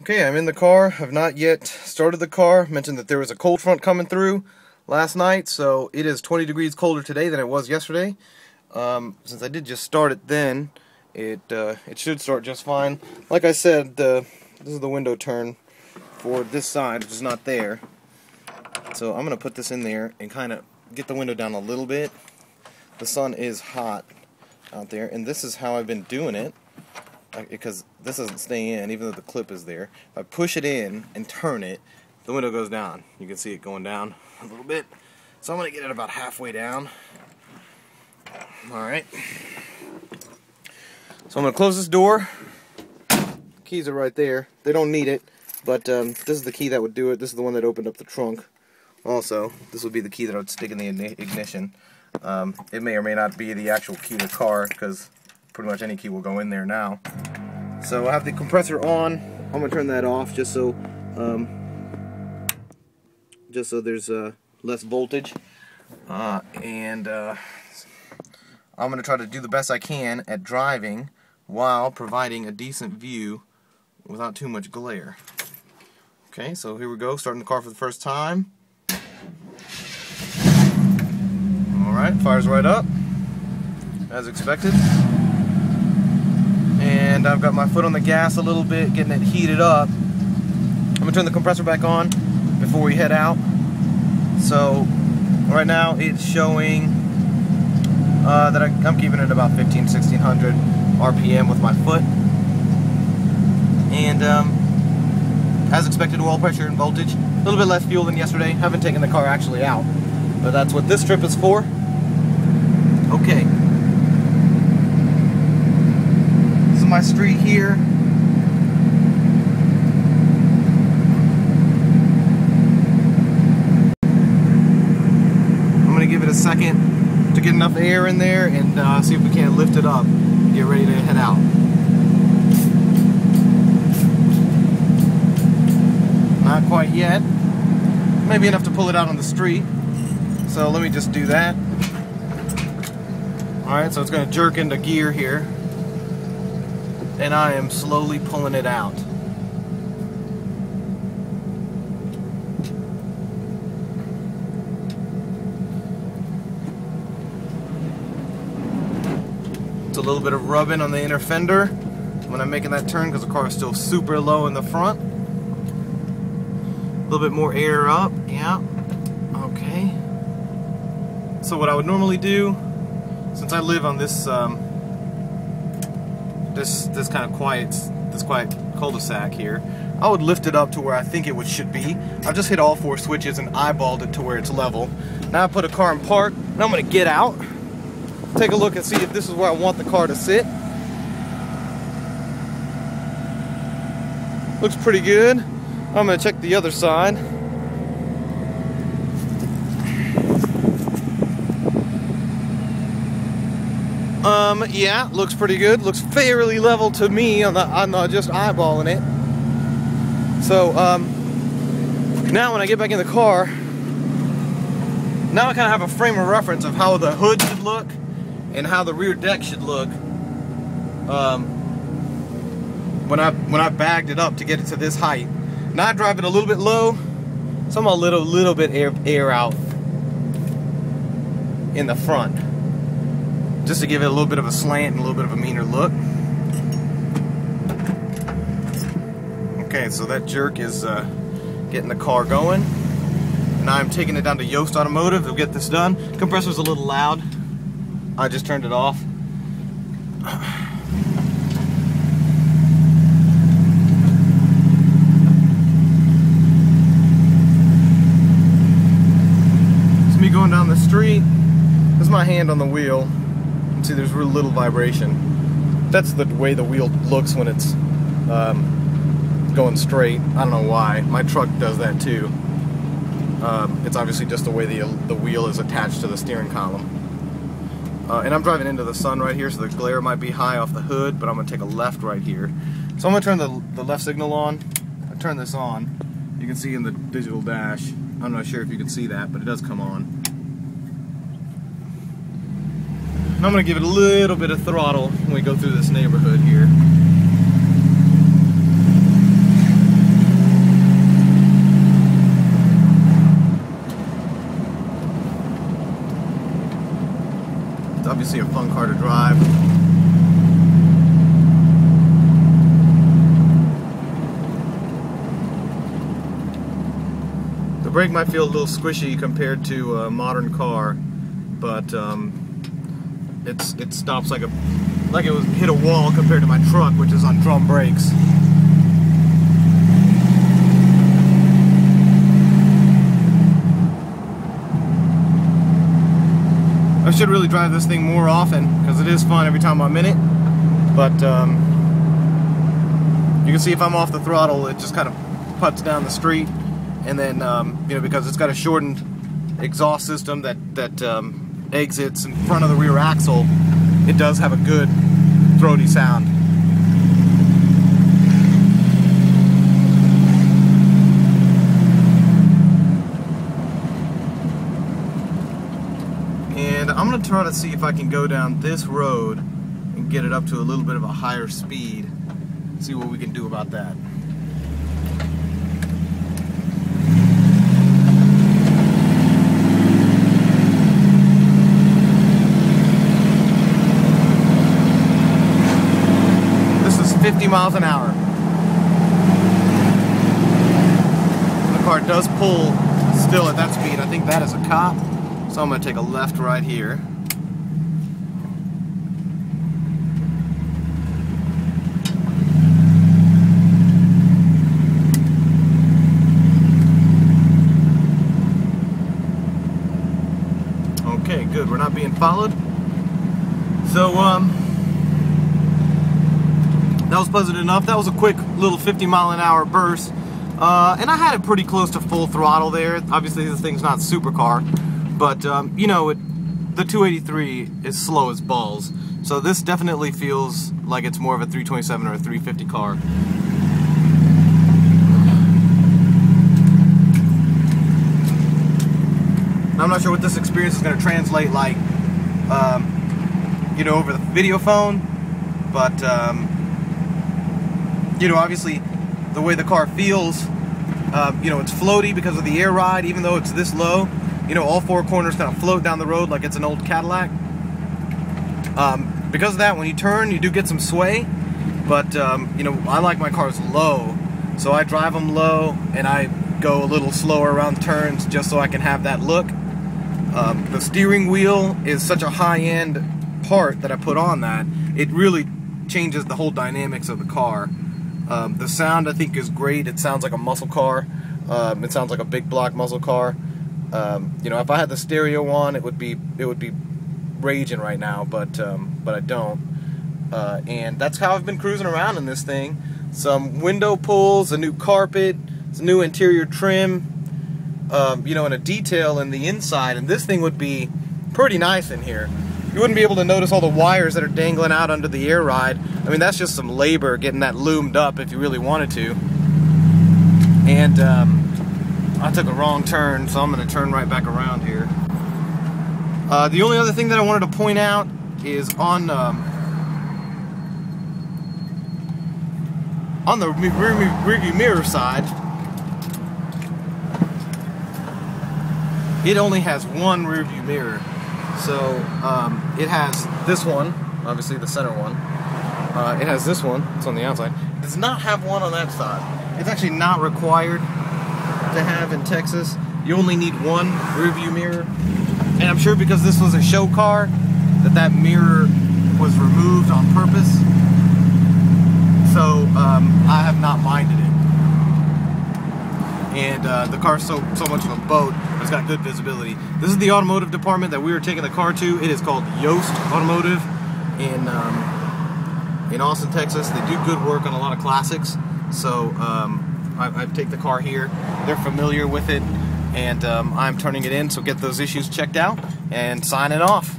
Okay, I'm in the car. I've not yet started the car. Mentioned that there was a cold front coming through last night, so it is 20 degrees colder today than it was yesterday. Since I did just start it then, it should start just fine. Like I said, this is the window turn for this side, which is not there. So I'm going to put this in there and kind of get the window down a little bit. The sun is hot out there, and this is how I've been doing it. Because this doesn't stay in, even though the clip is there. If I push it in and turn it, the window goes down. You can see it going down a little bit. So I'm going to get it about halfway down. Alright. So I'm going to close this door. Keys are right there. They don't need it, but this is the key that would do it. This is the one that opened up the trunk. Also, this would be the key that I would stick in the ignition. It may or may not be the actual key to the car, because pretty much any key will go in there now. So I have the compressor on. I'm gonna turn that off just so there's less voltage. I'm gonna try to do the best I can at driving while providing a decent view without too much glare. Okay, so here we go, starting the car for the first time. Alright, fires right up, as expected. And I've got my foot on the gas a little bit, getting it heated up. I'm going to turn the compressor back on before we head out. So, right now it's showing that I'm keeping it about 1600 RPM with my foot. And as expected, oil pressure and voltage. A little bit less fuel than yesterday. Haven't taken the car actually out, but that's what this trip is for. Okay. My street here. I'm going to give it a second to get enough air in there and see if we can't lift it up and get ready to head out. Not quite yet. Maybe enough to pull it out on the street. So let me just do that. Alright, so it's going to jerk into gear here. And I am slowly pulling it out. It's a little bit of rubbing on the inner fender when I'm making that turn because the car is still super low in the front. A little bit more air up, yeah. Okay. So what I would normally do, since I live on this this kind of quiet cul-de-sac here, I would lift it up to where I think it should be. I've just hit all 4 switches and eyeballed it to where it's level. Now I put a car in park, and I'm going to get out, take a look and see if this is where I want the car to sit. Looks pretty good. I'm going to check the other side. Yeah, looks pretty good. Looks fairly level to me on just eyeballing it. So, now when I get back in the car, now I kind of have a frame of reference of how the hood should look and how the rear deck should look when I bagged it up to get it to this height. Now I drive it a little bit low, so I'm a little bit air out in the front, just to give it a little bit of a slant and a little bit of a meaner look. Okay, so that jerk is getting the car going. Now I'm taking it down to Yost Automotive to get this done. Compressor's a little loud. I just turned it off. It's me going down the street. This is my hand on the wheel. See, there's real little vibration. That's the way the wheel looks when it's going straight. I don't know why. My truck does that too. It's obviously just the way the wheel is attached to the steering column. And I'm driving into the sun right here, so the glare might be high off the hood, but I'm going to take a left right here. So I'm going to turn the left signal on. I turn this on. You can see in the digital dash. I'm not sure if you can see that, but it does come on. And I'm going to give it a little bit of throttle when we go through this neighborhood here. hard to drive. The brake might feel a little squishy compared to a modern car, but it stops like it was hit a wall compared to my truck, which is on drum brakes. I should really drive this thing more often because it is fun every time I'm in it, but you can see if I'm off the throttle, it just kind of putts down the street, and then you know, because it's got a shortened exhaust system that exits in front of the rear axle, it does have a good throaty sound. And I'm going to try to see if I can go down this road and get it up to a little bit of a higher speed. See what we can do about that. This is 50 miles an hour. The car does pull still at that speed. I think that is a cop. So I'm going to take a left right here. Okay, good. We're not being followed. So, that was pleasant enough. That was a quick little 50-mile-an-hour burst. And I had it pretty close to full throttle there. Obviously, this thing's not supercar. But, you know, the 283 is slow as balls, so this definitely feels like it's more of a 327 or a 350 car. I'm not sure what this experience is going to translate like, you know, over the video phone, but, you know, obviously the way the car feels, you know, it's floaty because of the air ride, even though it's this low. You know, all four corners kind of float down the road like it's an old Cadillac. Because of that, when you turn, you do get some sway. But, you know, I like my cars low. So I drive them low, and I go a little slower around turns just so I can have that look. The steering wheel is such a high-end part that I put on that. It really changes the whole dynamics of the car. The sound, I think, is great. It sounds like a muscle car. It sounds like a big block muscle car. You know, if I had the stereo on, it would be raging right now, but I don't. And that's how I've been cruising around in this thing. Some window pulls, a new carpet, some new interior trim, you know, and a detail in the inside. And this thing would be pretty nice in here. You wouldn't be able to notice all the wires that are dangling out under the air ride. I mean, that's just some labor getting that loomed up if you really wanted to. And I took a wrong turn, so I'm going to turn right back around here. The only other thing that I wanted to point out is on the rearview mirror side, it only has one rearview mirror. So it has this one, obviously the center one. It has this one, it's on the outside. It does not have one on that side. It's actually not required to have in Texas. You only need one rearview mirror, and I'm sure because this was a show car that mirror was removed on purpose, so I have not minded it. And the car's so much of a boat, it's got good visibility. This is the automotive department that we were taking the car to. It is called Yost Automotive in Austin, Texas. They do good work on a lot of classics, so I take the car here. They're familiar with it, and I'm turning it in, so get those issues checked out and signing off.